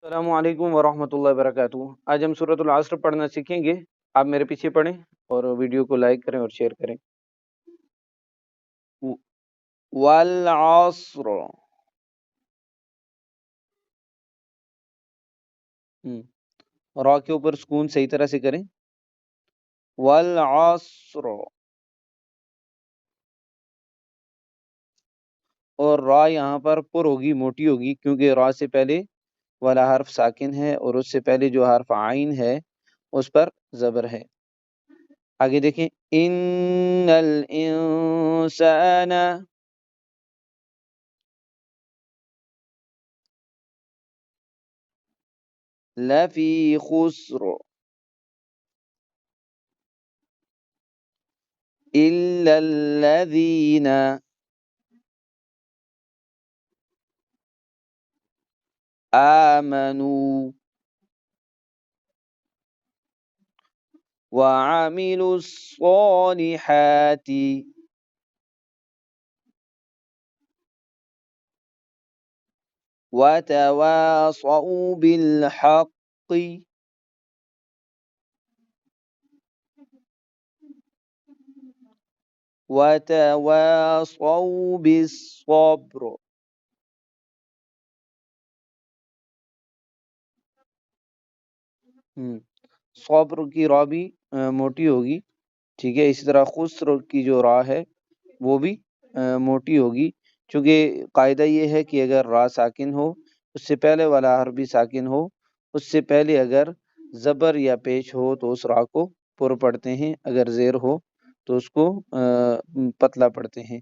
السلام علیکم ورحمۃ اللہ وبرکاتہ۔ آج ہم سورۃ العصر پڑھنا سیکھیں گے۔ آپ میرے پیچھے پڑھیں اور ویڈیو کو لائک کریں اور شیئر کریں۔ والعصر، را کے اوپر سکون صحیح طرح سے کریں۔ والعصر، اور را یہاں پر پر ہوگی، موٹی ہوگی، کیونکہ را سے پہلے والا حرف ساکن ہے اور اس سے پہلے جو حرف عین ہے اس پر زبر ہے۔ آگے دیکھیں، ان الانسان، لفی خسر، الا الذین آمنوا وعملوا الصالحات وتواصوا بالحق وتواصوا بالصبر۔ صبر کی را بھی موٹی ہوگی، ٹھیک ہے۔ اسی طرح خسر کی جو را ہے وہ بھی موٹی ہوگی، چونکہ قاعدہ یہ ہے کہ اگر را ساکن ہو، اس سے پہلے والا حرف بھی ساکن ہو، اس سے پہلے اگر زبر یا پیش ہو تو اس را کو پر پڑھتے ہیں، اگر زیر ہو تو اس کو پتلا پڑھتے ہیں۔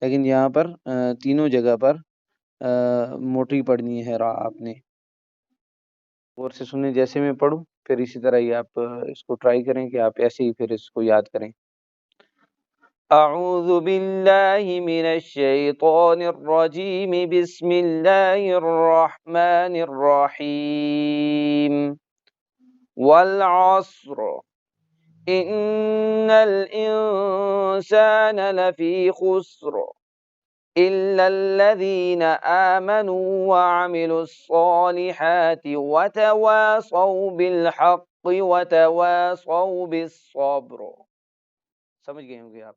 لیکن یہاں پر تینوں جگہ پر موٹی پڑھنی ہے را آپ نے۔ غور سے سنیں جیسے میں پڑھوں، پھر اسی طرح ہی آپ اس کو ٹرائی کریں کہ آپ ایسے ہی پھر اس کو یاد کریں۔ اعوذ باللہ من الشیطان الرجیم، بسم اللہ الرحمن الرحیم۔ والعصر ان الانسان لفی خسر الا الذین آمنوا وعملوا الصالحات وتواصوا بالحق وتواصوا بالصبر۔ سمجھ گئے ہوں گے آپ۔